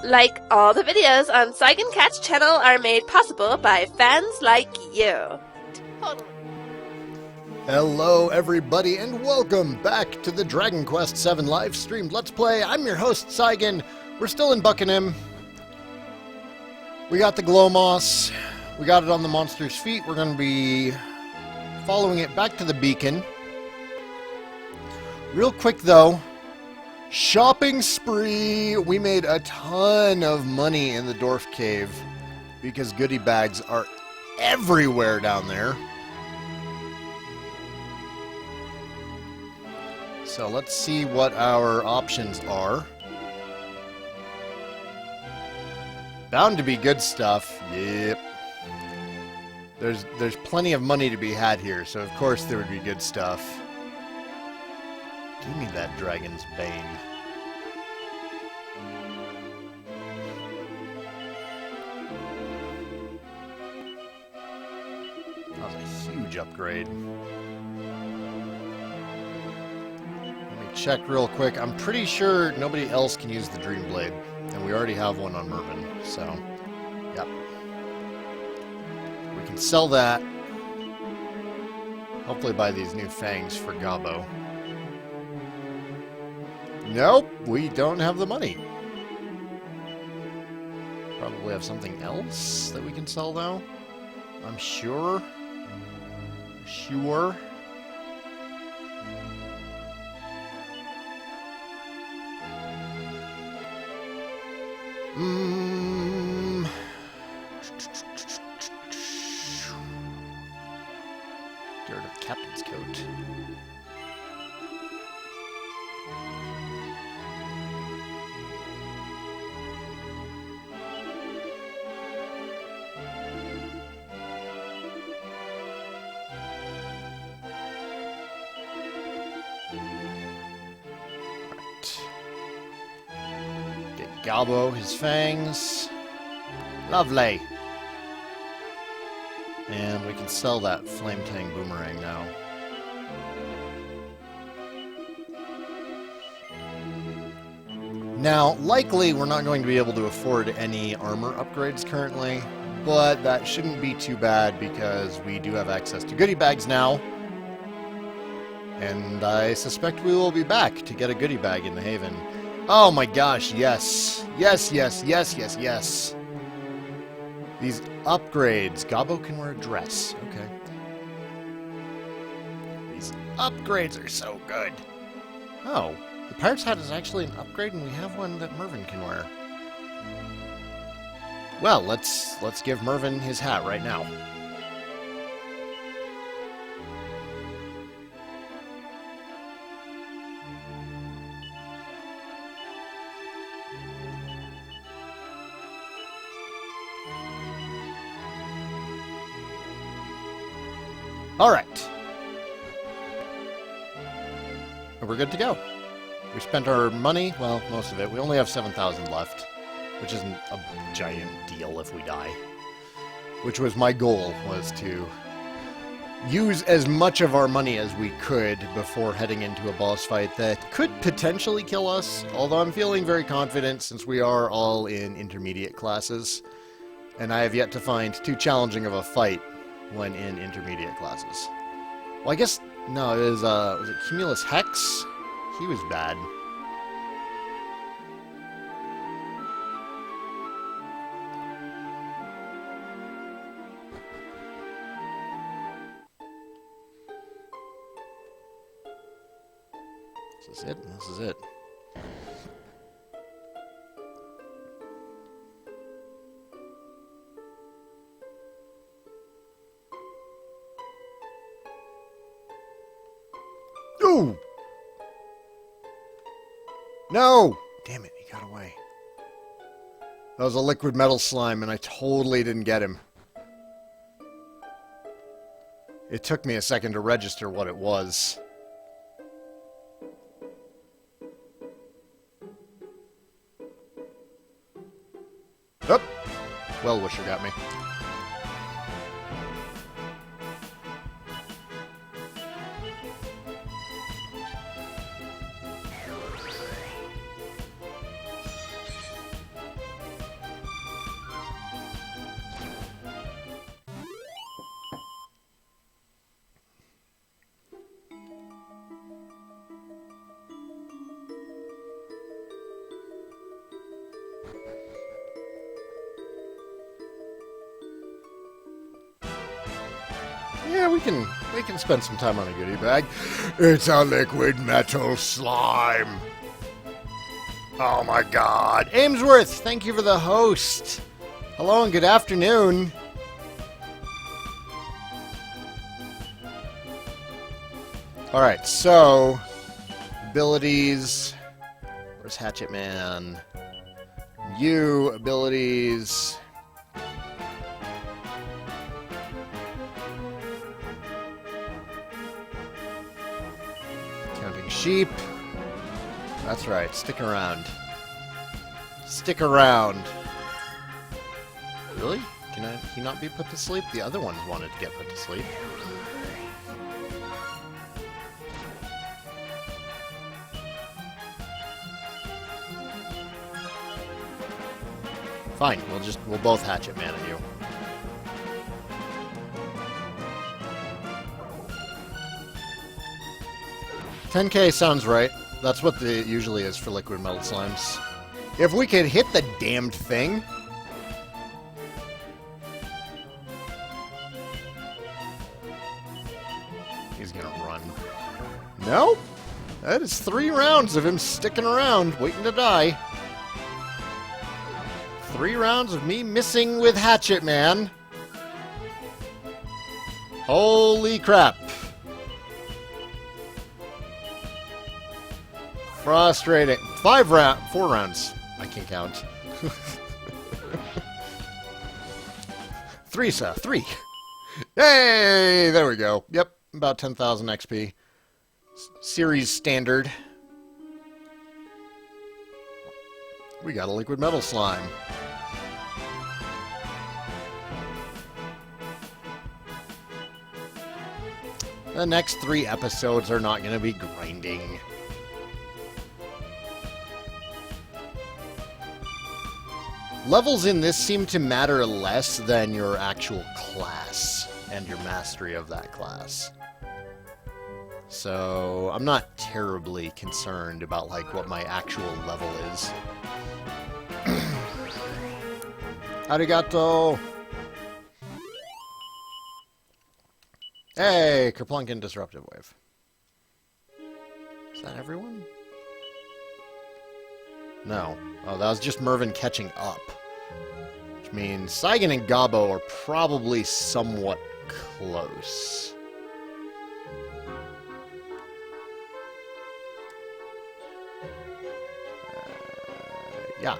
Like all the videos on Saigancat's channel are made possible by fans like you. Totally. Hello everybody and welcome back to the Dragon Quest VII live streamed Let's Play. I'm your host Saigan. We're still in Buckingham. We got the glow moss. We got it on the monster's feet. We're going to be following it back to the beacon. Real quick though, shopping spree! We made a ton of money in the dwarf cave because goodie bags are everywhere down there. So let's see what our options are. Bound to be good stuff. Yep. There's plenty of money to be had here, so of course there would be good stuff. Give me that Dragon's Bane. That was a huge upgrade. Let me check real quick. I'm pretty sure nobody else can use the Dream Blade, and we already have one on Mervyn, so yep. We can sell that. Hopefully buy these new fangs for Gobbo. Nope, we don't have the money. Probably have something else that we can sell, though. I'm sure. Sure. Get rid of the captain's coat. Gobbo, his fangs. Lovely. And we can sell that Flame Tang Boomerang now. Now, likely we're not going to be able to afford any armor upgrades currently, but that shouldn't be too bad because we do have access to goodie bags now. And I suspect we will be back to get a goodie bag in the Haven. Oh my gosh, yes. Yes, yes, yes, yes, yes. These upgrades. Gobbo can wear a dress. Okay. These upgrades are so good. Oh, the Pirate's Hat is actually an upgrade and we have one that Mervyn can wear. Well, let's give Mervyn his hat right now. Alright. We're good to go. We spent our money, well, most of it. We only have 7,000 left, which isn't a giant deal if we die. Which was my goal, was to use as much of our money as we could before heading into a boss fight that could potentially kill us, although I'm feeling very confident since we are all in intermediate classes, and I have yet to find too challenging of a fight when in intermediate classes. Well, I guess, no, it was it Cumulus Hex? He was bad. This is it, and this is it. Ooh! No! Damn it, he got away. That was a liquid metal slime, and I totally didn't get him. It took me a second to register what it was. Oh! Well-wisher got me. Yeah, we can spend some time on a goodie bag. It's a liquid metal slime. Oh my god. Amesworth, thank you for the host. Hello and good afternoon. Alright, so abilities. Where's Hatchet Man? You abilities. Counting sheep. That's right, stick around. Stick around. Really? Can he not be put to sleep? The other ones wanted to get put to sleep. Fine, we'll both Hatchet Man at you. $10K sounds right. That's what it usually is for liquid metal slimes. If we could hit the damned thing. He's gonna run. Nope. That is 3 rounds of him sticking around, waiting to die. 3 rounds of me missing with Hatchet Man. Holy crap. Frustrating. 4 rounds. I can count. 3, sir. 3. Hey, there we go. Yep, about 10,000 XP. Series standard. We got a liquid metal slime. The next 3 episodes are not going to be grinding. Levels in this seem to matter less than your actual class and your mastery of that class. So I'm not terribly concerned about like what my actual level is. Arigato! Hey, Kerplunkin Disruptive Wave. Is that everyone? No. Oh, that was just Mervyn catching up. Which means Saigan and Gabo are probably somewhat close. Yeah.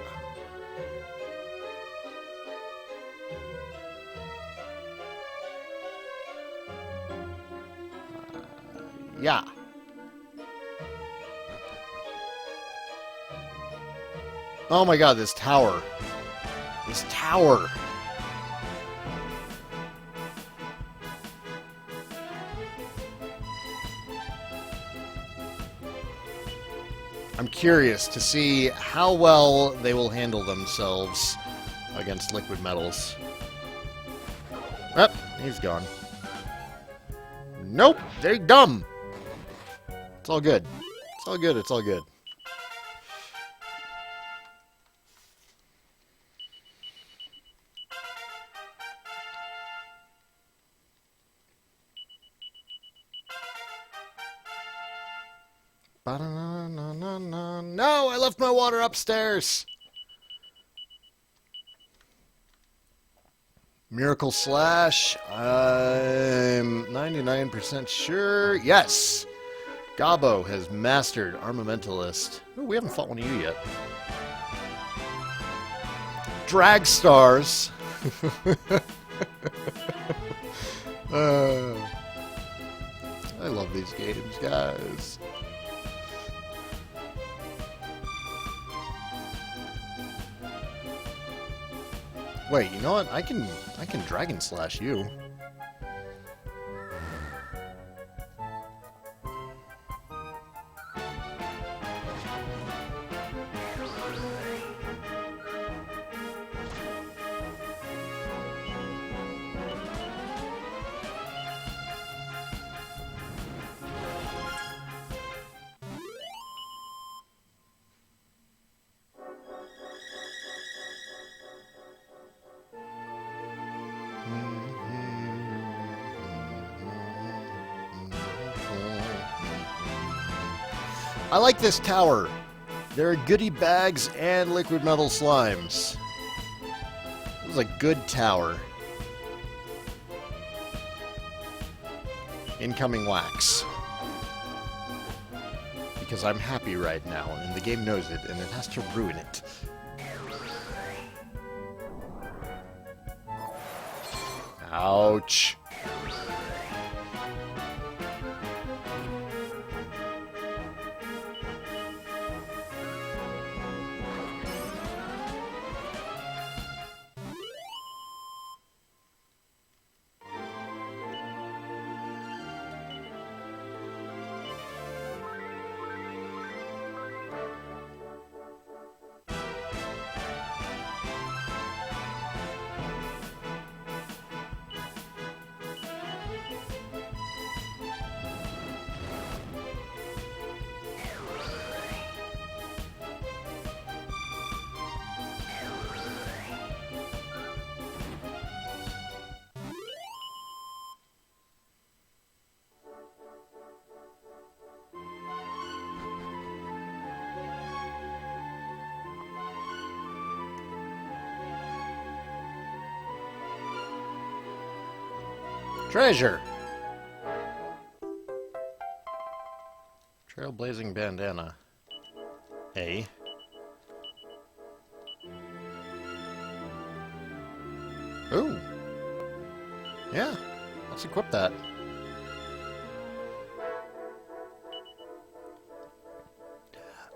Yeah. Oh my god, this tower. This tower. I'm curious to see how well they will handle themselves against liquid metals. Oh, he's gone. Nope, they're dumb. It's all good. It's all good, it's all good. No, I left my water upstairs. Miracle Slash. I'm 99% sure. Yes. Gabo has mastered Armamentalist. Oh, we haven't fought one of you yet. Drag Stars. I love these games, guys. Wait, you know what? I can Dragon Slash you. I like this tower. There are goodie bags and liquid metal slimes. This is a good tower. Incoming wax. Because I'm happy right now, and the game knows it, and it has to ruin it. Ouch. Treasure! Trailblazing bandana. A. Ooh! Yeah, let's equip that.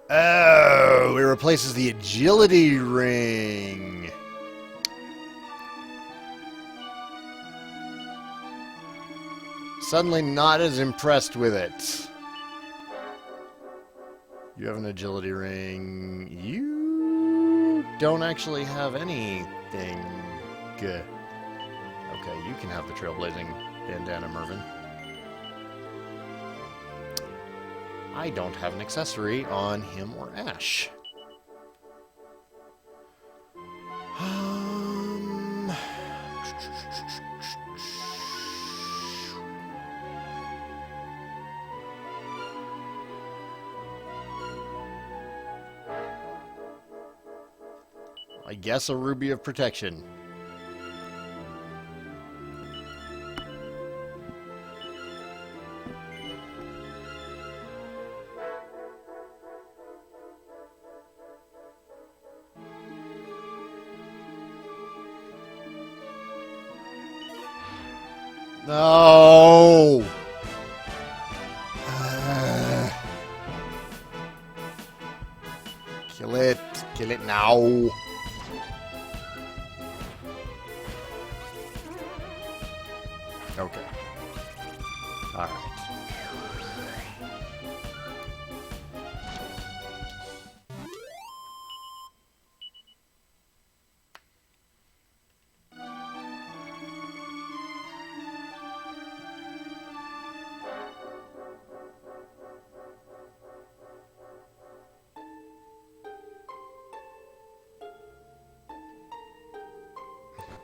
Oh, it replaces the agility ring. Suddenly not as impressed with it. You have an agility ring. You don't actually have anything. Okay, you can have the trailblazing bandana, Mervyn. I don't have an accessory on him or Ash. I guess a Ruby of Protection. No! Kill it. Kill it now. Okay. Alright.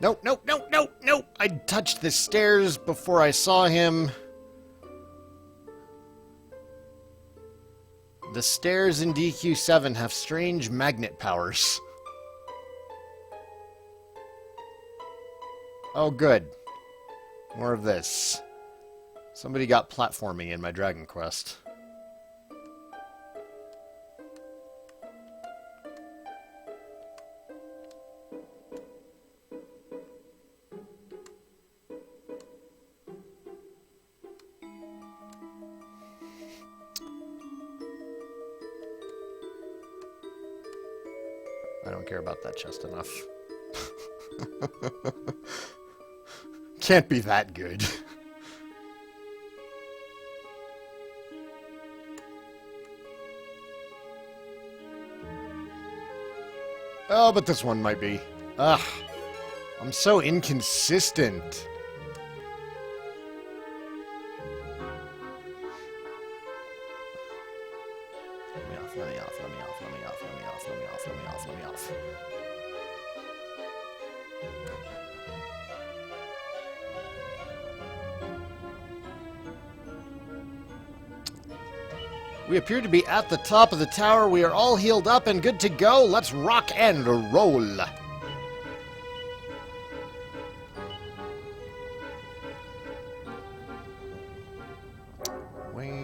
No, no, no, no, no! I touched the stairs before I saw him. The stairs in DQ7 have strange magnet powers. Oh, good. More of this. Somebody got platforming in my Dragon Quest. I don't care about that chest enough. Can't be that good. Oh, but this one might be. Ugh. I'm so inconsistent. Let me off, let me off, let me off, let me off, let me off, let me off, let me off, let me off. We appear to be at the top of the tower. We are all healed up and good to go. Let's rock and roll. Where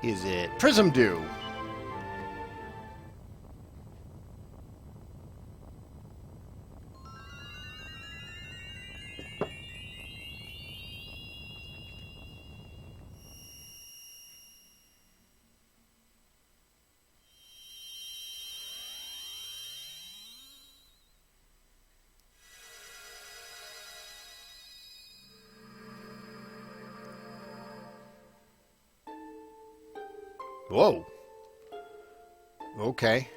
is it? Prism Dew. Whoa. Okay.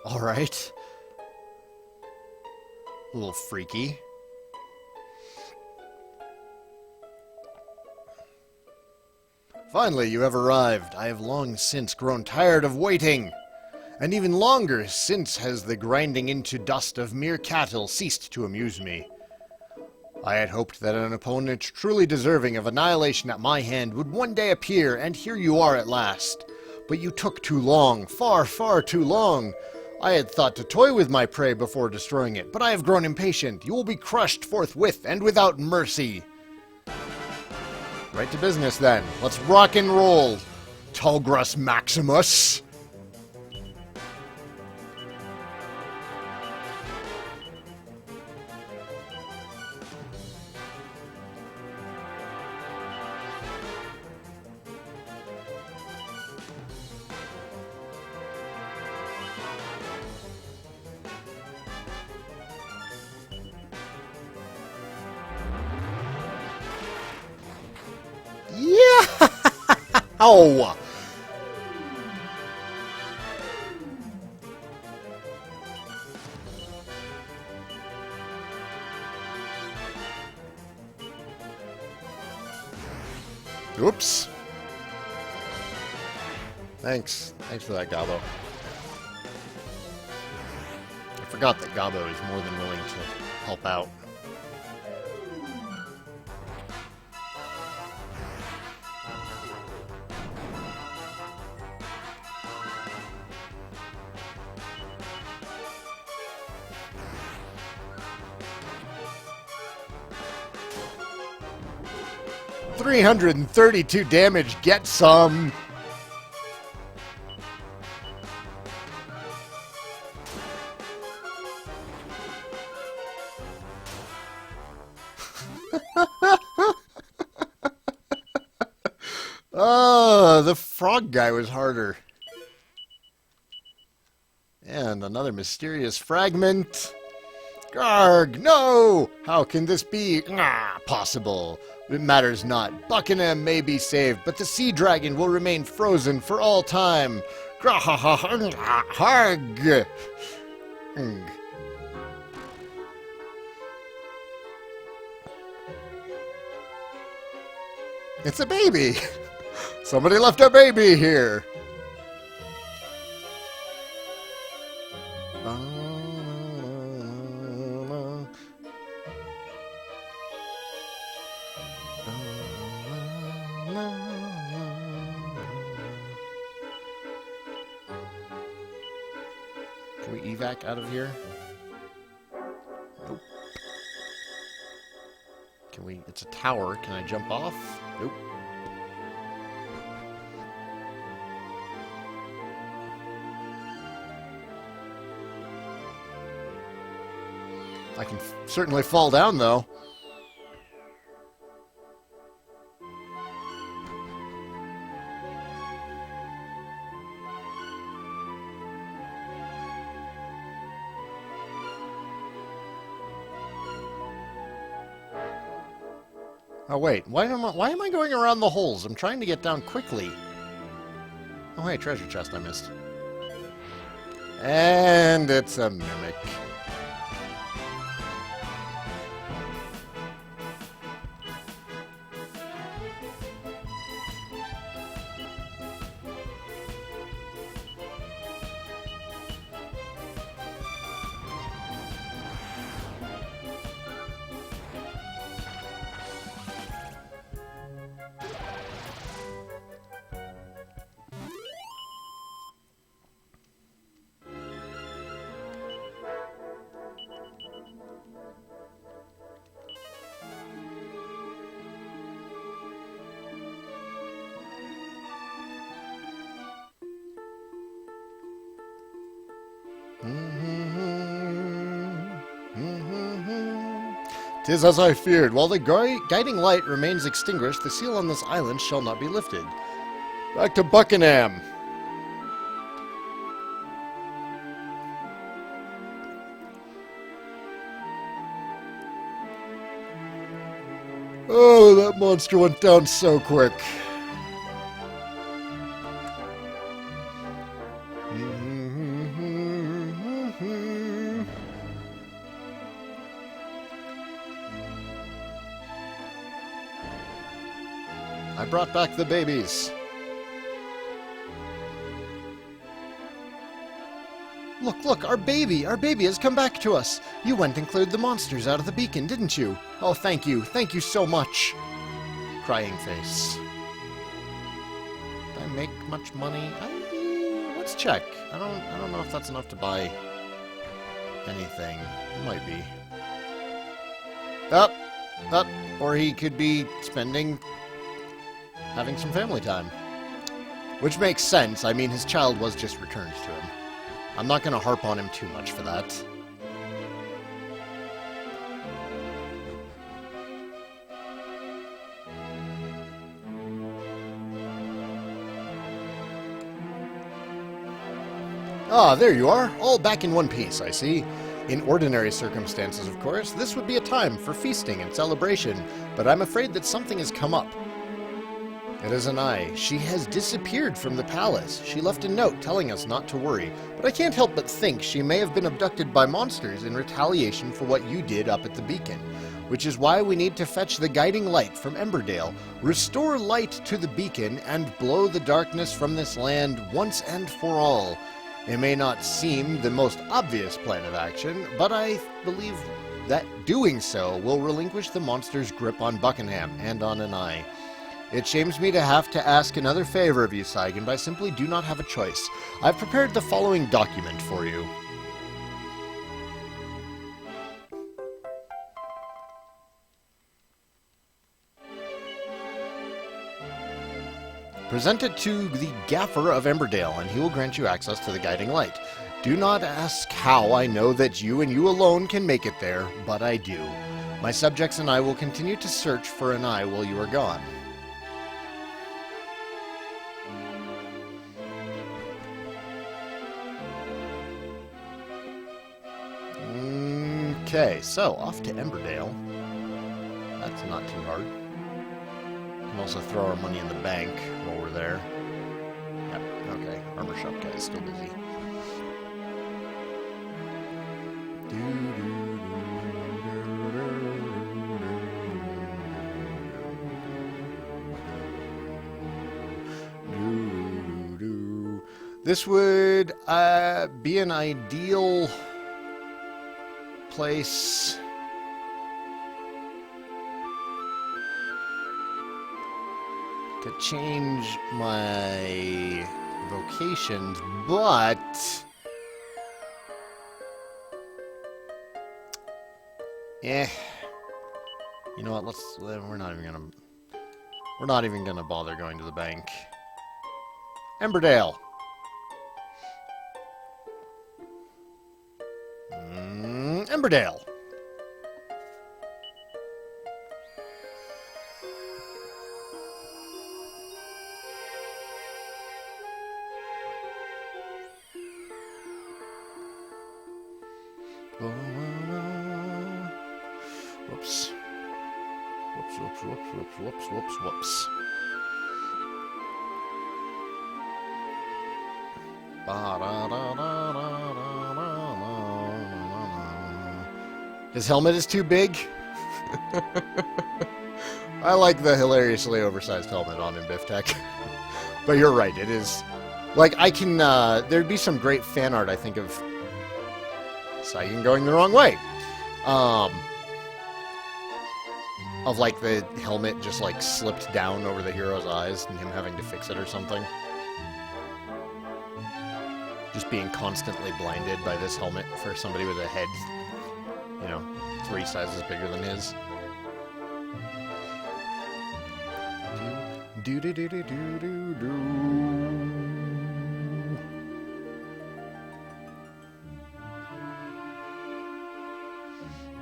All right. A little freaky. Finally, you have arrived. I have long since grown tired of waiting. And even longer since has the grinding into dust of mere cattle ceased to amuse me. I had hoped that an opponent truly deserving of annihilation at my hand would one day appear, and here you are at last. But you took too long, far, far too long. I had thought to toy with my prey before destroying it, but I have grown impatient. You will be crushed forthwith and without mercy. Right to business then. Let's rock and roll, Tulgrus Maximus. Yeah! Oh! Oops. Thanks. Thanks for that, Gabo. I forgot that Gabo is more than willing to help out. $332 damage, get some! Oh, the frog guy was harder. And another mysterious fragment. Garg, no! How can this be possible? It matters not. Buckingham may be saved, but the sea dragon will remain frozen for all time. Harg! It's a baby! Somebody left a baby here! Can we evac out of here? Nope. Can we... It's a tower. Can I jump off? Nope. I can certainly fall down, though. Oh wait, why am I going around the holes? I'm trying to get down quickly. Oh hey, treasure chest I missed. And it's a mimic. 'Tis as I feared. While the guiding light remains extinguished, the seal on this island shall not be lifted. Back to Buckingham. Oh, that monster went down so quick. I brought back the babies. Look, our baby has come back to us. You went and cleared the monsters out of the beacon, didn't you? Oh, thank you so much. Crying face. Did I make much money? Let's check. I don't know if that's enough to buy anything. It might be. Up, or he could be having some family time. Which makes sense. I mean, his child was just returned to him. I'm not going to harp on him too much for that. Ah, there you are. All back in one piece, I see. In ordinary circumstances, of course, this would be a time for feasting and celebration, but I'm afraid that something has come up. It is an eye. She has disappeared from the palace. She left a note telling us not to worry, but I can't help but think she may have been abducted by monsters in retaliation for what you did up at the beacon, which is why we need to fetch the guiding light from Emberdale, restore light to the beacon, and blow the darkness from this land once and for all. It may not seem the most obvious plan of action, but I believe that doing so will relinquish the monster's grip on Buckingham and on an eye. It shames me to have to ask another favor of you, Saigan, but I simply do not have a choice. I've prepared the following document for you. Present it to the Gaffer of Emberdale, and he will grant you access to the guiding light. Do not ask how I know that you and you alone can make it there, but I do. My subjects and I will continue to search for an eye while you are gone. Okay, so off to Emberdale. That's not too hard. We can also throw our money in the bank while we're there. Yep, okay. Armor shop guy is still busy. This would be an ideal place to change my vocations, but you know what, we're not even gonna bother going to the bank. Emberdale. Emberdale. Whoops. Whoops. His helmet is too big. I like the hilariously oversized helmet on him, Biff Tech. But you're right, it is. Like, I can, there'd be some great fan art, I think, of Saigan going the wrong way. Of, like, the helmet just, like, slipped down over the hero's eyes and him having to fix it or something. Just being constantly blinded by this helmet for somebody with a head, you know, 3 sizes bigger than his.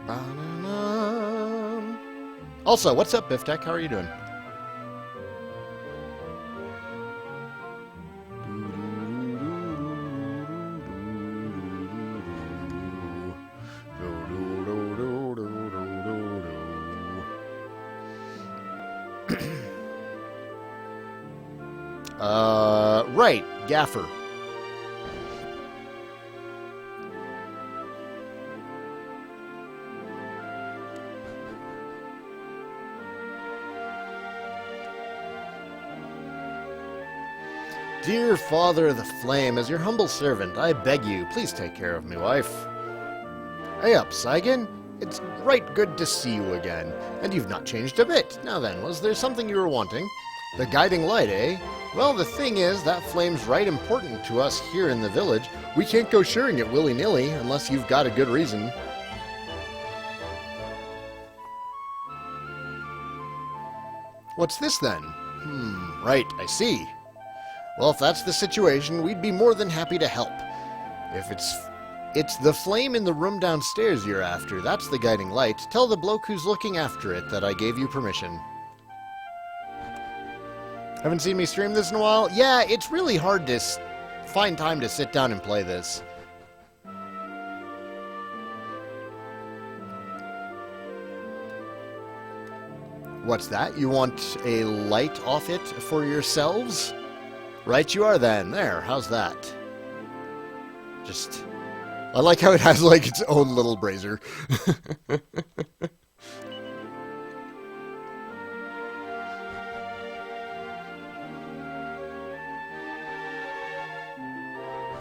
Ba-na-na. Also, what's up, Biftech? How are you doing? Right, Gaffer. Dear Father of the Flame, as your humble servant, I beg you, please take care of me wife. Hey up, Saigan. It's right good to see you again, and you've not changed a bit. Now then, was there something you were wanting? The guiding light, eh? Well, the thing is, that flame's right important to us here in the village. We can't go sharing it willy-nilly, unless you've got a good reason. What's this then? Right, I see. Well, if that's the situation, we'd be more than happy to help. If it's the flame in the room downstairs you're after, that's the guiding light. Tell the bloke who's looking after it that I gave you permission. Haven't seen me stream this in a while? Yeah, it's really hard to find time to sit down and play this. What's that? You want a light off it for yourselves? Right you are then. There, how's that? Just... I like how it has, like, its own little brazier.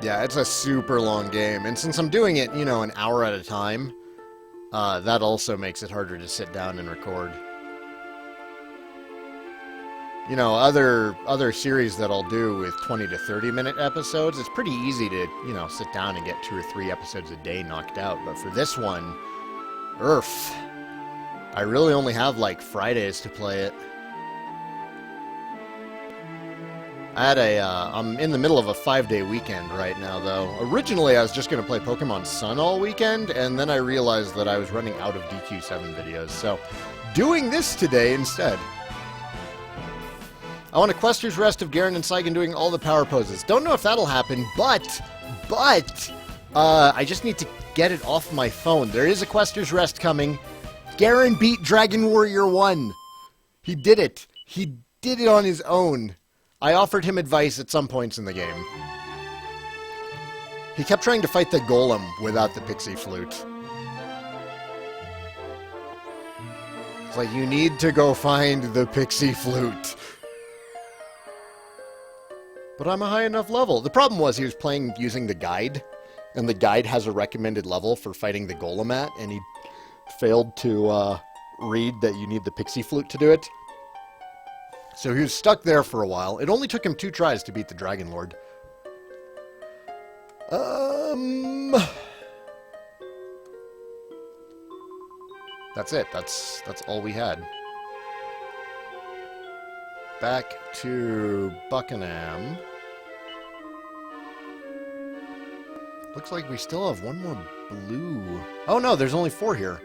Yeah, it's a super long game, and since I'm doing it, you know, an hour at a time, that also makes it harder to sit down and record. You know, other series that I'll do with 20 to 30-minute episodes, it's pretty easy to, you know, sit down and get 2 or 3 episodes a day knocked out. But for this one, I really only have, like, Fridays to play it. I'm in the middle of a 5-day weekend right now, though. Originally, I was just going to play Pokemon Sun all weekend, and then I realized that I was running out of DQ7 videos, so doing this today instead. I want a Quester's Rest of Garen and Saigan doing all the power poses. Don't know if that'll happen, but, I just need to get it off my phone. There is a Quester's Rest coming. Garen beat Dragon Warrior 1. He did it. He did it on his own. I offered him advice at some points in the game. He kept trying to fight the Golem without the Pixie Flute. It's like, you need to go find the Pixie Flute. But I'm a high enough level. The problem was he was playing using the guide, and the guide has a recommended level for fighting the Golem at, and he failed to read that you need the Pixie Flute to do it. So he was stuck there for a while. It only took him 2 tries to beat the Dragon Lord. That's it. That's all we had. Back to Buckingham. Looks like we still have 1 more blue. Oh no, there's only 4 here.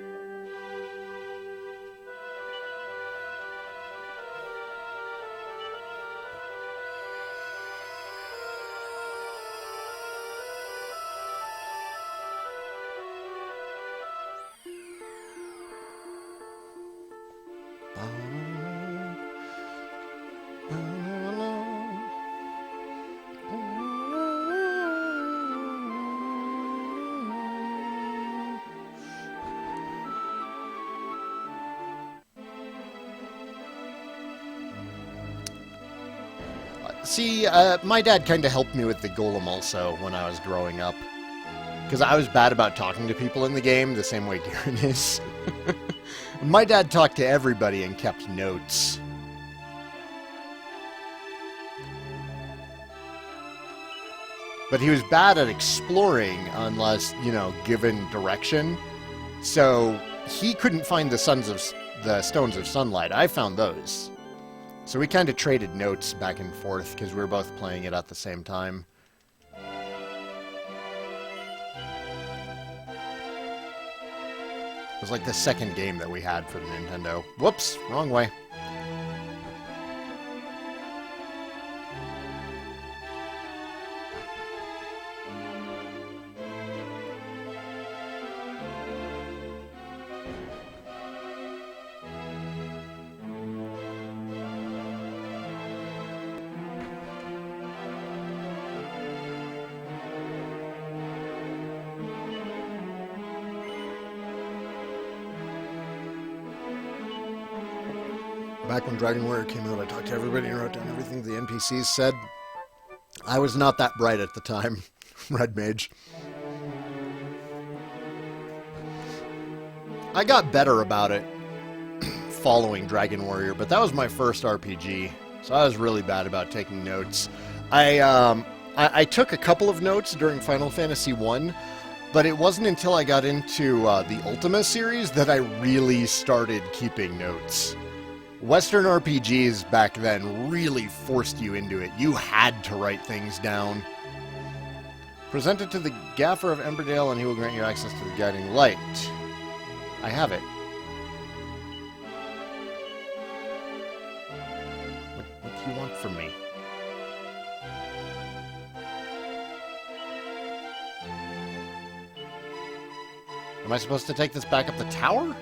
See, my dad kind of helped me with the Golem also when I was growing up. Because I was bad about talking to people in the game, the same way Garen is. My dad talked to everybody and kept notes. But he was bad at exploring unless, you know, given direction. So he couldn't find the Stones of Sunlight. I found those. So we kind of traded notes back and forth because we were both playing it at the same time. It was like the second game that we had for the Nintendo. Whoops, wrong way. Back when Dragon Warrior came out, I talked to everybody and wrote down everything the NPCs said. I was not that bright at the time, Red Mage. I got better about it following Dragon Warrior, but that was my first RPG, so I was really bad about taking notes. I took a couple of notes during Final Fantasy I, but it wasn't until I got into the Ultima series that I really started keeping notes. Western RPGs back then really forced you into it. You had to write things down. Present it to the Gaffer of Emberdale and he will grant you access to the Guiding Light. I have it. What do you want from me? Am I supposed to take this back up the tower?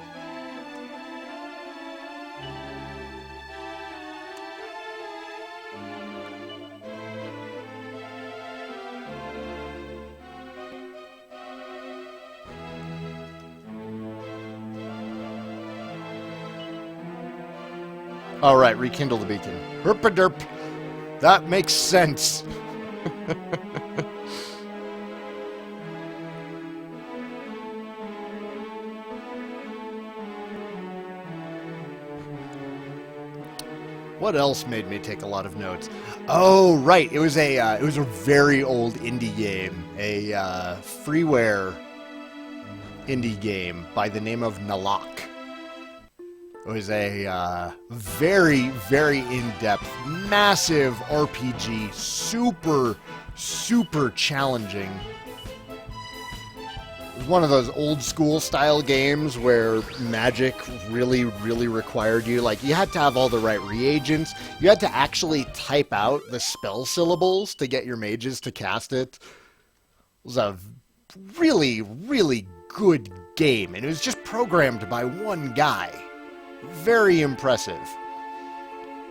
All right, rekindle the beacon. Herpaderp. That makes sense. What else made me take a lot of notes? Oh, right. It was a very old indie game, a freeware indie game by the name of Nalak. It was a very, very in-depth, massive RPG, super, super challenging. It was one of those old-school style games where magic really, really required you. Like, you had to have all the right reagents. You had to actually type out the spell syllables to get your mages to cast it. It was a really, really good game, and it was just programmed by one guy. Very impressive.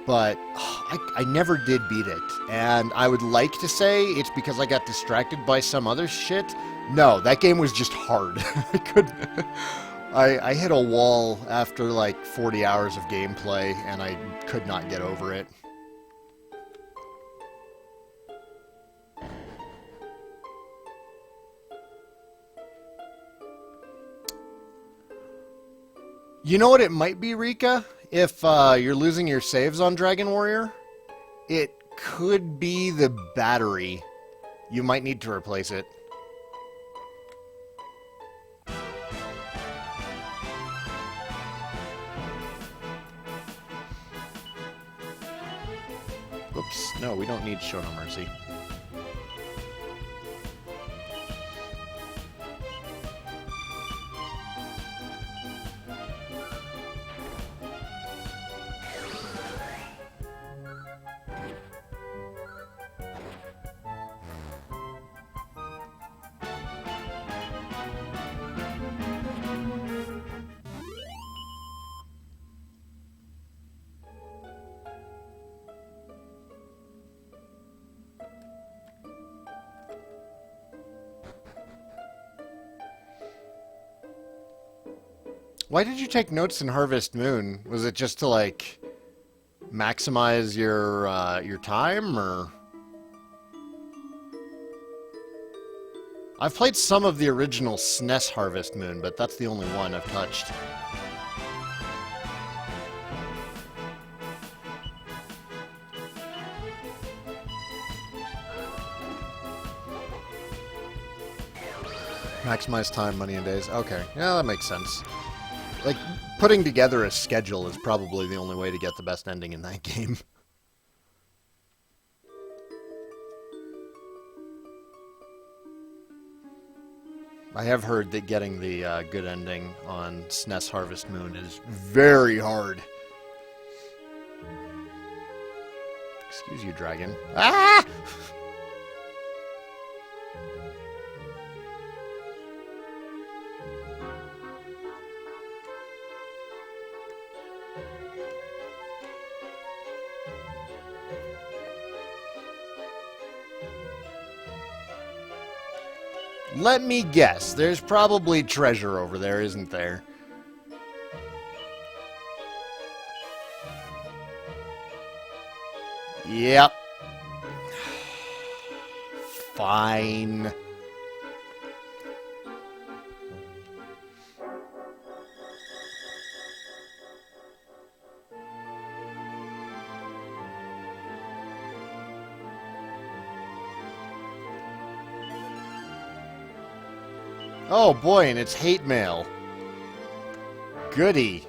But I never did beat it. And I would like to say it's because I got distracted by some other shit. No, that game was just hard. I hit a wall after like 40 hours of gameplay, and I could not get over it. You know what it might be, Rika? If you're losing your saves on Dragon Warrior, it could be the battery. You might need to replace it. Oops, no, we don't need Show No Mercy. Why did you take notes in Harvest Moon? Was it just to, like, maximize your time, or...? I've played some of the original SNES Harvest Moon, but that's the only one I've touched. Maximize time, money, and days. Okay, yeah, that makes sense. Like, putting together a schedule is probably the only way to get the best ending in that game. I have heard that getting the good ending on SNES Harvest Moon is very hard. Excuse you, dragon. Ah! Let me guess. There's probably treasure over there, isn't there? Yep. Fine. Oh boy, and it's hate mail. Goody.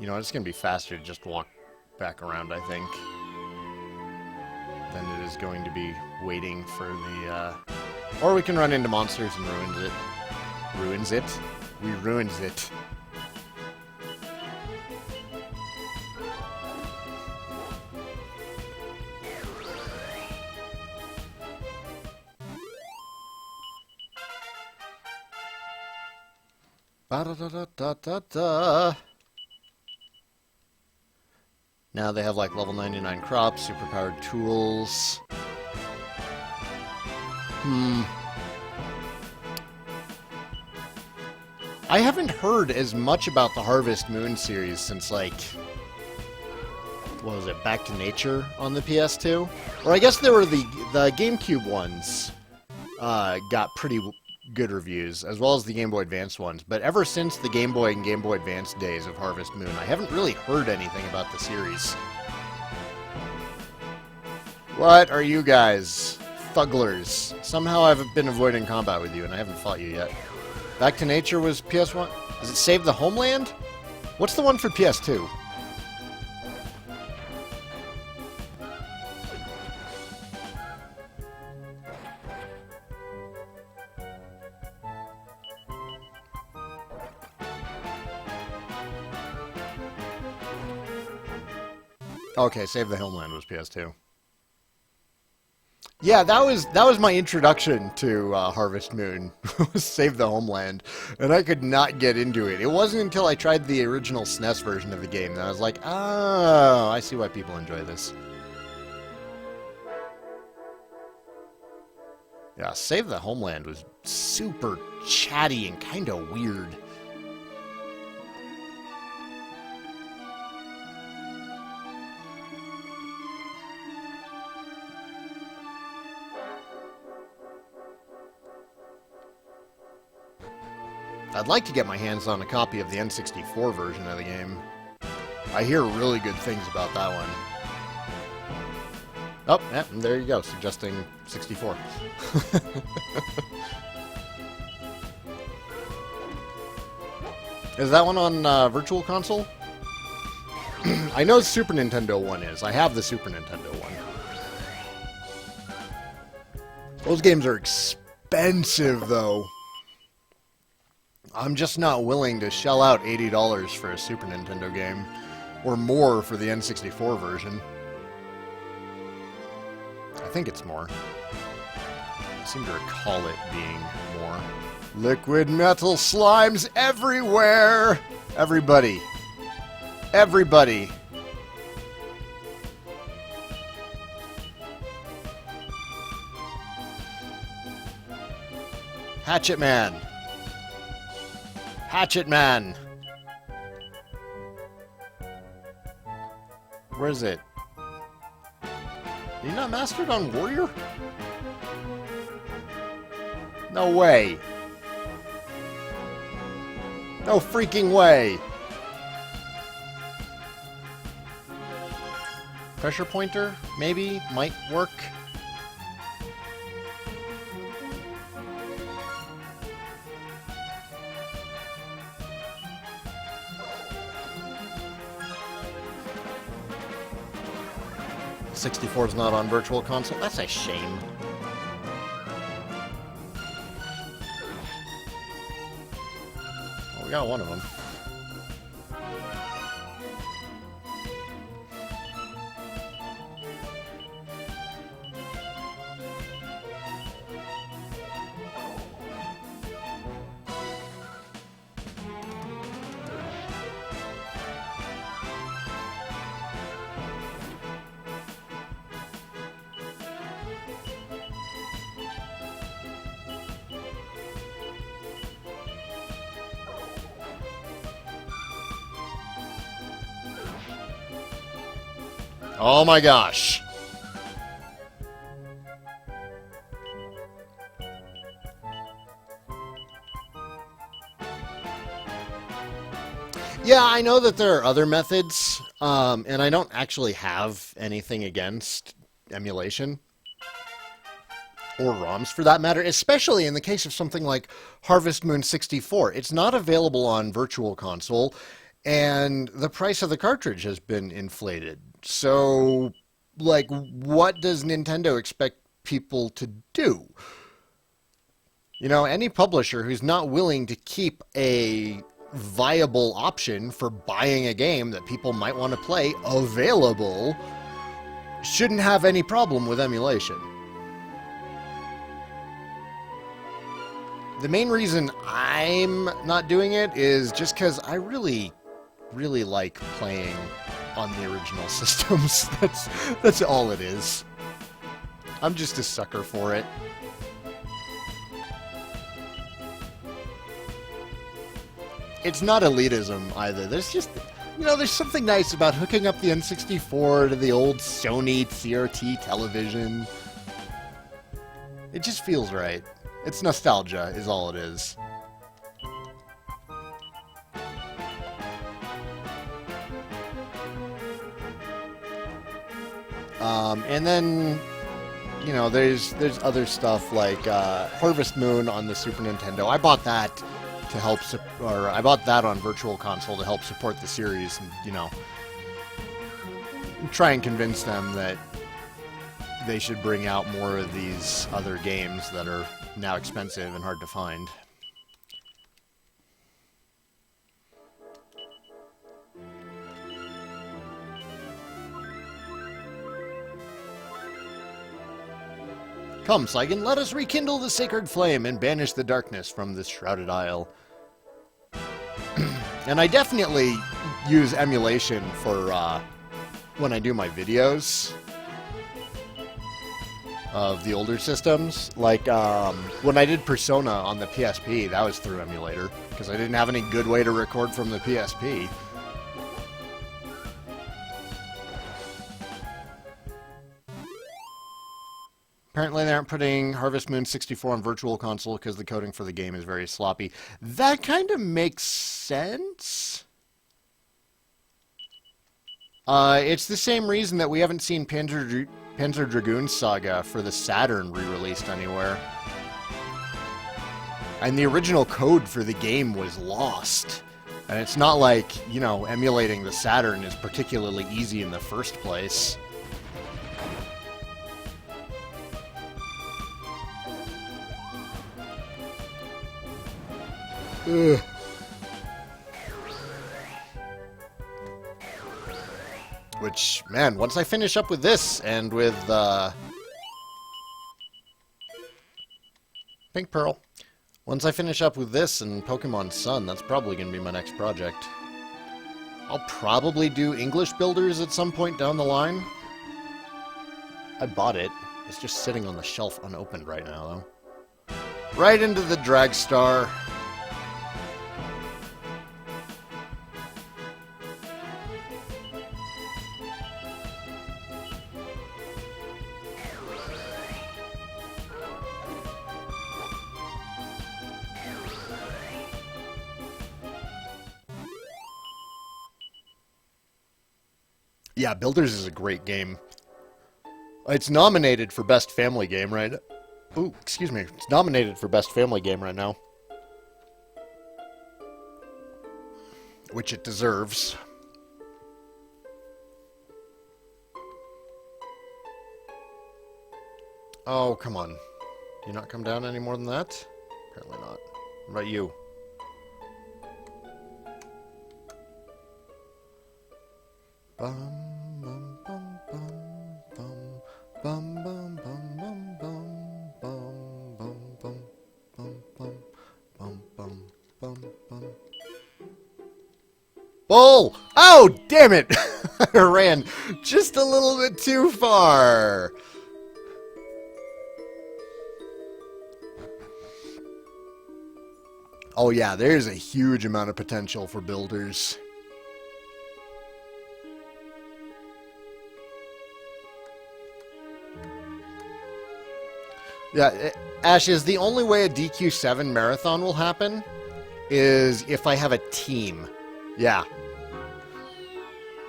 You know, it's going to be faster to just walk back around, I think, than it is going to be waiting for the, Or we can run into monsters and ruins it. Ruins it? We ruins it. Ba-da-da-da-da-da-da. Now they have like level 99 crops, superpowered tools. I haven't heard as much about the Harvest Moon series since like, what was it, Back to Nature on the PS2? Or I guess there were the GameCube ones got pretty good reviews, as well as the Game Boy Advance ones. But ever since the Game Boy and Game Boy Advance days of Harvest Moon, I haven't really heard anything about the series. What are you guys? Thugglers. Somehow I've been avoiding combat with you, and I haven't fought you yet. Back to Nature was PS1? Does it Save the Homeland? What's the one for PS2? Okay, Save the Homeland was PS2. Yeah, that was my introduction to Harvest Moon, Save the Homeland, and I could not get into it. It wasn't until I tried the original SNES version of the game that I was like, oh, I see why people enjoy this. Yeah, Save the Homeland was super chatty and kind of weird. I'd like to get my hands on a copy of the N64 version of the game. I hear really good things about that one. Oh, yeah, there you go, suggesting 64. Is that one on Virtual Console? I know the Super Nintendo one is. I have the Super Nintendo one. Those games are expensive, though. I'm just not willing to shell out $80 for a Super Nintendo game, or more for the N64 version. I think it's more. I seem to recall it being more. Liquid metal slimes everywhere! Everybody. Everybody. Hatchet Man. Hatchet Man! Where is it? Are you not mastered on Warrior? No way! No freaking way! Pressure pointer? Maybe? Might work? '64 is not on Virtual Console. That's a shame. got one of them. Oh my gosh. Yeah, I know that there are other methods, and I don't actually have anything against emulation, or ROMs for that matter, especially in the case of something like Harvest Moon 64. It's not available on Virtual Console, and the price of the cartridge has been inflated. So, like, what does Nintendo expect people to do? You know, any publisher who's not willing to keep a viable option for buying a game that people might want to play available shouldn't have any problem with emulation. The main reason I'm not doing it is just because I really like playing on the original systems. That's all it is. I'm just a sucker for it. It's not elitism either. There's just, you know, there's something nice about hooking up the N64 to the old Sony CRT television. It just feels right. It's nostalgia is all it is. And then, you know, there's other stuff like Harvest Moon on the Super Nintendo. I bought that to help, I bought that on Virtual Console to help support the series, and, you know, try and convince them that they should bring out more of these other games that are now expensive and hard to find. Come, Saigan, let us rekindle the sacred flame and banish the darkness from this shrouded isle. And I definitely use emulation for when I do my videos of the older systems. Like when I did Persona on the PSP, that was through emulator because I didn't have any good way to record from the PSP. Apparently they aren't putting Harvest Moon 64 on Virtual Console because the coding for the game is very sloppy. That kind of makes sense. It's the same reason that we haven't seen Panzer Dragoon Saga for the Saturn re-released anywhere. And the original code for the game was lost. And it's not like, you know, emulating the Saturn is particularly easy in the first place. Ugh. Which, man, once I finish up with this and with Pink Pearl, once I finish up with this and Pokemon Sun, that's probably going to be my next project. I'll probably do English Builders at some point down the line. I bought it. It's just sitting on the shelf unopened right now, though. Right into the Dragstar. Yeah, Builders is a great game. It's nominated for Best Family Game, right? Ooh, excuse me. It's nominated for Best Family Game right now. Which it deserves. Oh, come on. You not come down any more than that? Apparently not. What about you? Bull! Oh, damn it! I ran just a little bit too far. Oh yeah, there's a huge amount of potential for builders. Yeah, Ashes, the only way a DQ7 marathon will happen is if I have a team. Yeah.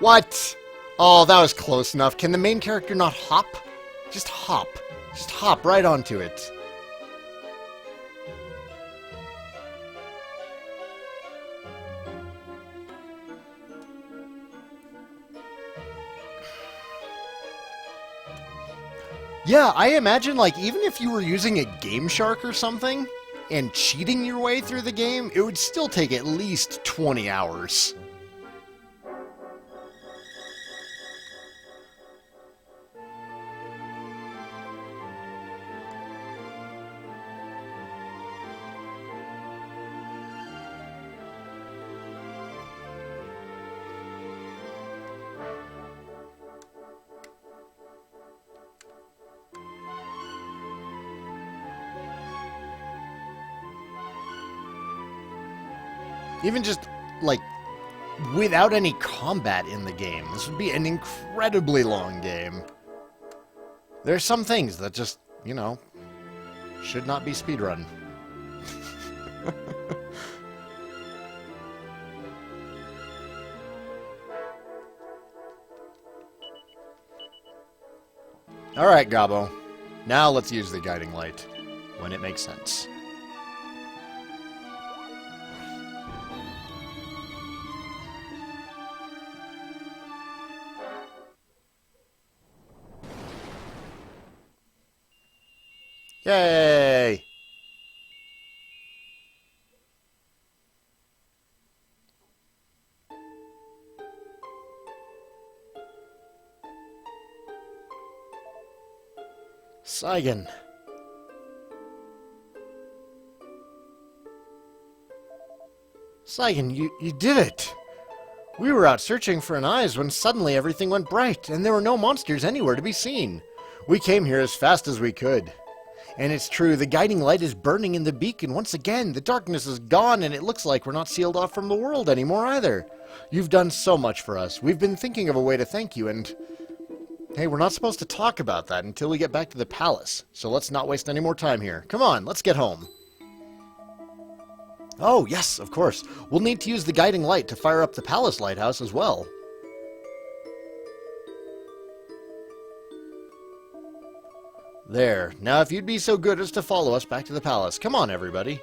What? Oh, that was close enough. Can the main character not hop? Just hop. Just hop right onto it. Yeah, I imagine, like, even if you were using a Game Shark or something, and cheating your way through the game, it would still take at least 20 hours. Even just, like, without any combat in the game, this would be an incredibly long game. There are some things that just, you know, should not be speedrun. Alright, Gabo. Now let's use the guiding light, when it makes sense. Yay! Saigan. Saigan, you did it! We were out searching for an eyes when suddenly everything went bright, and there were no monsters anywhere to be seen. We came here as fast as we could. And it's true, the guiding light is burning in the beacon once again. The darkness is gone, and it looks like we're not sealed off from the world anymore either. You've done so much for us. We've been thinking of a way to thank you, and... Hey, we're not supposed to talk about that until we get back to the palace. So let's not waste any more time here. Come on, let's get home. Oh, yes, of course. We'll need to use the guiding light to fire up the palace lighthouse as well. There. Now, if you'd be so good as to follow us back to the palace. Come on, everybody.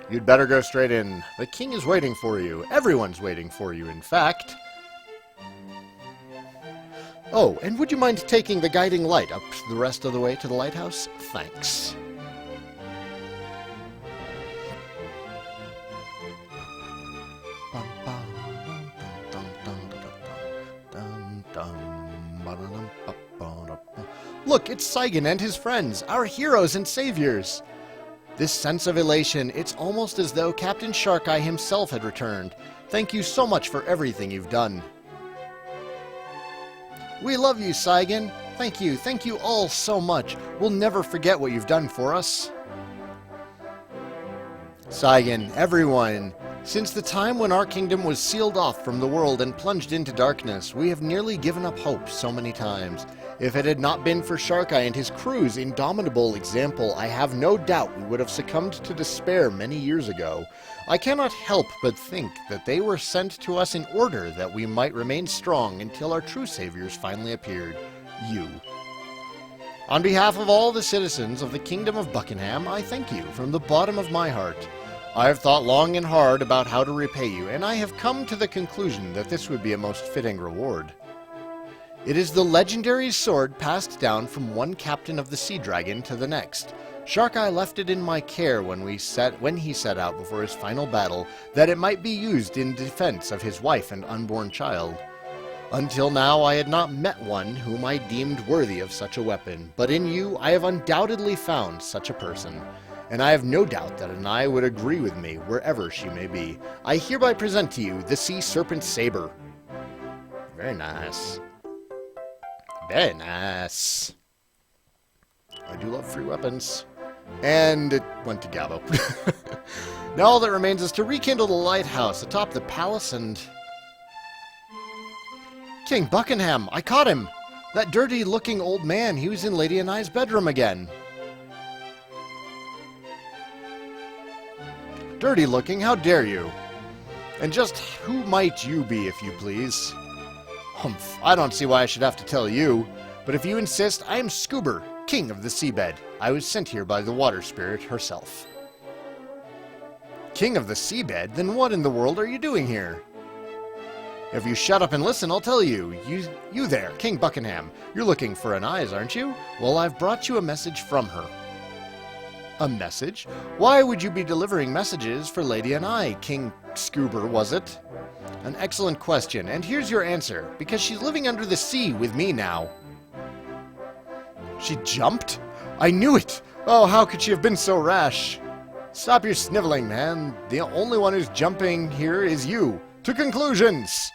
You'd better go straight in. The king is waiting for you. Everyone's waiting for you, in fact. Oh, and would you mind taking the guiding light up the rest of the way to the lighthouse? Thanks. Look, it's Saigan and his friends, our heroes and saviors. This sense of elation, it's almost as though Captain Sharkeye himself had returned. Thank you so much for everything you've done. We love you, Saigan. Thank you all so much. We'll never forget what you've done for us. Saigan, everyone, since the time when our kingdom was sealed off from the world and plunged into darkness, we have nearly given up hope so many times. If it had not been for Sharkeye and his crew's indomitable example, I have no doubt we would have succumbed to despair many years ago. I cannot help but think that they were sent to us in order that we might remain strong until our true saviors finally appeared. You. On behalf of all the citizens of the Kingdom of Buckingham, I thank you from the bottom of my heart. I have thought long and hard about how to repay you, and I have come to the conclusion that this would be a most fitting reward. It is the legendary sword passed down from one captain of the Sea Dragon to the next. Sharkeye left it in my care when he set out before his final battle, that it might be used in defense of his wife and unborn child. Until now I had not met one whom I deemed worthy of such a weapon, but in you I have undoubtedly found such a person, and I have no doubt that Anai would agree with me wherever she may be. I hereby present to you the Sea Serpent Saber. Very nice. Very nice. I do love free weapons. And it went to Gabo. Now all that remains is to rekindle the lighthouse atop the palace and... King Buckingham! I caught him! That dirty-looking old man, he was in Lady Anai's bedroom again. Dirty-looking, how dare you? And just who might you be, if you please? Humph, I don't see why I should have to tell you. But if you insist, I am Scoober, King of the Seabed. I was sent here by the Water Spirit herself. King of the Seabed? Then what in the world are you doing here? If you shut up and listen, I'll tell you. You there, King Buckingham. You're looking for Anai's, aren't you? Well, I've brought you a message from her. A message? Why would you be delivering messages for Lady Anai, King Scoober, was it? An excellent question, and here's your answer. Because she's living under the sea with me now. She jumped? I knew it! Oh, how could she have been so rash? Stop your sniveling, man. The only one who's jumping here is you. To conclusions!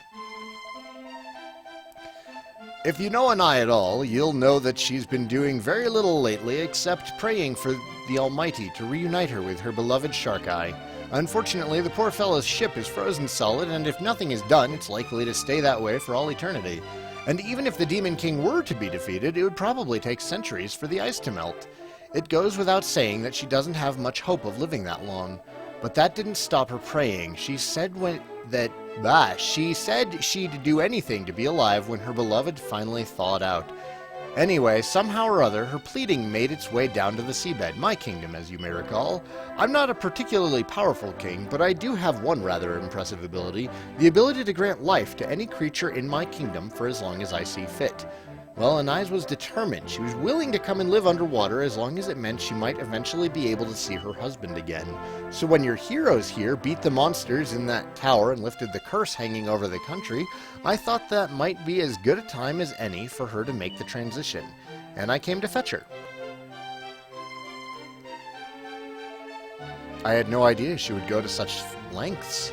If you know Anai at all, you'll know that she's been doing very little lately except praying for the Almighty to reunite her with her beloved Sharkeye. Unfortunately, the poor fellow's ship is frozen solid, and if nothing is done, it's likely to stay that way for all eternity. And even if the Demon King were to be defeated, it would probably take centuries for the ice to melt. It goes without saying that she doesn't have much hope of living that long. But that didn't stop her praying. She said she'd do anything to be alive when her beloved finally thawed out. Anyway, somehow or other, her pleading made its way down to the seabed, my kingdom, as you may recall. I'm not a particularly powerful king, but I do have one rather impressive ability, the ability to grant life to any creature in my kingdom for as long as I see fit. Well, Anais was determined. She was willing to come and live underwater as long as it meant she might eventually be able to see her husband again. So when your heroes here beat the monsters in that tower and lifted the curse hanging over the country, I thought that might be as good a time as any for her to make the transition. And I came to fetch her. I had no idea she would go to such lengths.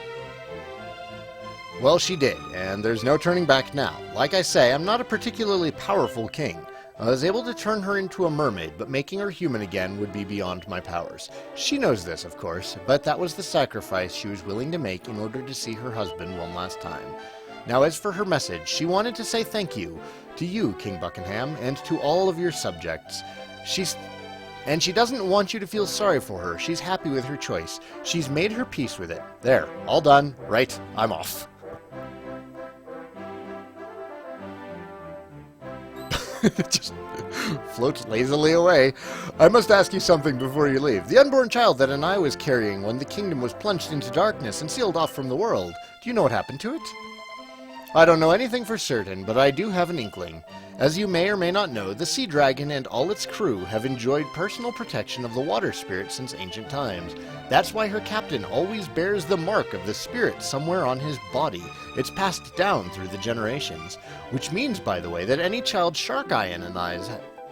Well, she did, and there's no turning back now. Like I say, I'm not a particularly powerful king. I was able to turn her into a mermaid, but making her human again would be beyond my powers. She knows this, of course, but that was the sacrifice she was willing to make in order to see her husband one last time. Now, as for her message, she wanted to say thank you to you, King Buckingham, and to all of your subjects. And she doesn't want you to feel sorry for her. She's happy with her choice. She's made her peace with it. There, all done. Right, I'm off. Just floats lazily away. I must ask you something before you leave. The unborn child that Anai was carrying when the kingdom was plunged into darkness and sealed off from the world, do you know what happened to it? I don't know anything for certain, but I do have an inkling. As you may or may not know, the Sea Dragon and all its crew have enjoyed personal protection of the Water Spirit since ancient times. That's why her captain always bears the mark of the spirit somewhere on his body. It's passed down through the generations. Which means, by the way, that any child Sharkeye and Anai's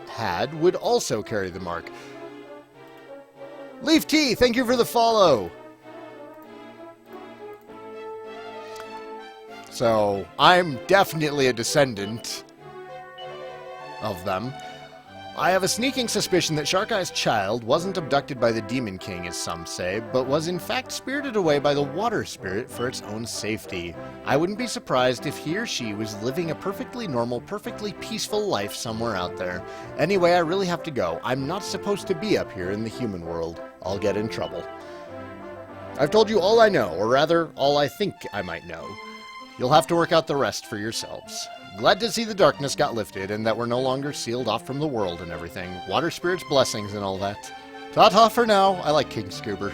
had would also carry the mark. Leaf Tea, thank you for the follow! So, I'm definitely a descendant of them. I have a sneaking suspicion that Sharkeye's child wasn't abducted by the Demon King, as some say, but was in fact spirited away by the Water Spirit for its own safety. I wouldn't be surprised if he or she was living a perfectly normal, perfectly peaceful life somewhere out there. Anyway, I really have to go. I'm not supposed to be up here in the human world. I'll get in trouble. I've told you all I know, or rather, all I think I might know. You'll have to work out the rest for yourselves. Glad to see the darkness got lifted and that we're no longer sealed off from the world and everything. Water spirits blessings and all that. Ta-ta for now. I like King Scuba.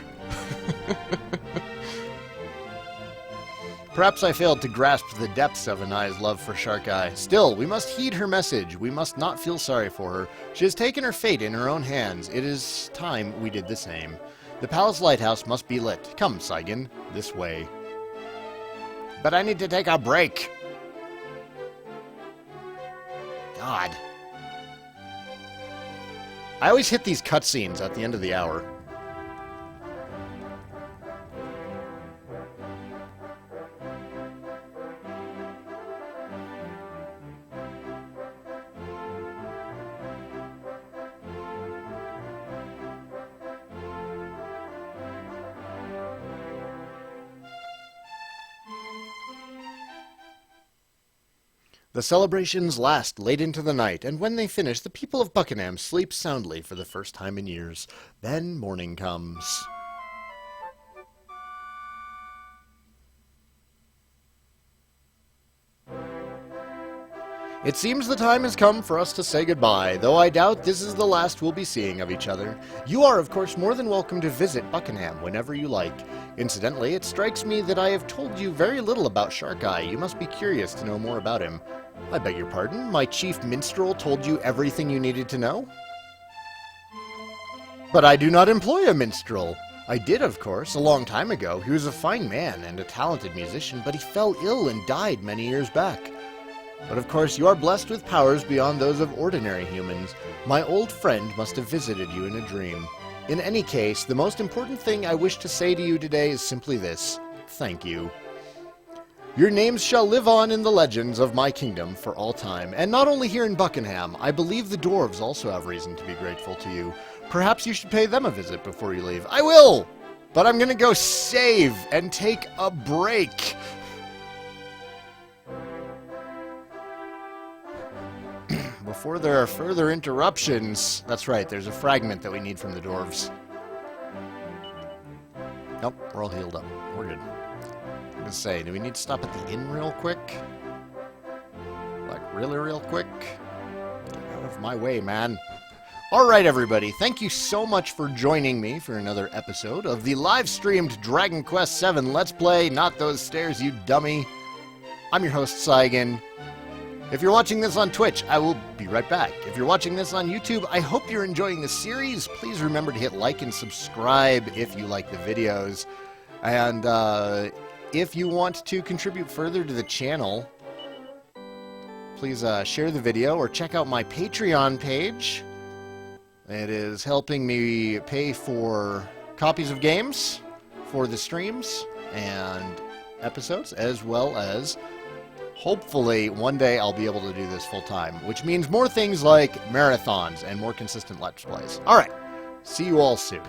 Perhaps I failed to grasp the depths of Anai's love for Shark Eye. Still, we must heed her message. We must not feel sorry for her. She has taken her fate in her own hands. It is time we did the same. The palace lighthouse must be lit. Come, Saigan, this way. But I need to take a break. God. I always hit these cutscenes at the end of the hour. The celebrations last late into the night, and when they finish, the people of Buckingham sleep soundly for the first time in years. Then morning comes. It seems the time has come for us to say goodbye, though I doubt this is the last we'll be seeing of each other. You are, of course, more than welcome to visit Buckingham whenever you like. Incidentally, it strikes me that I have told you very little about Shark Eye. You must be curious to know more about him. I beg your pardon? My chief minstrel told you everything you needed to know? But I do not employ a minstrel. I did, of course, a long time ago. He was a fine man and a talented musician, but he fell ill and died many years back. But of course, you are blessed with powers beyond those of ordinary humans. My old friend must have visited you in a dream. In any case, the most important thing I wish to say to you today is simply this. Thank you. Your names shall live on in the legends of my kingdom for all time. And not only here in Buckingham, I believe the dwarves also have reason to be grateful to you. Perhaps you should pay them a visit before you leave. I will! But I'm gonna go save and take a break. Before there are further interruptions... That's right, there's a fragment that we need from the dwarves. Nope, we're all healed up. We're good. I'm gonna say, do we need to stop at the inn real quick? Like, really real quick? Get out of my way, man. Alright, everybody, thank you so much for joining me for another episode of the live-streamed Dragon Quest VII Let's Play, Not Those Stairs, You Dummy. I'm your host, Saigan. If you're watching this on Twitch, I will be right back. If you're watching this on YouTube, I hope you're enjoying the series. Please remember to hit like and subscribe if you like the videos. And if you want to contribute further to the channel, please share the video or check out my Patreon page. It is helping me pay for copies of games for the streams and episodes, as well as hopefully, one day I'll be able to do this full-time, which means more things like marathons and more consistent Let's Plays. Alright, see you all soon.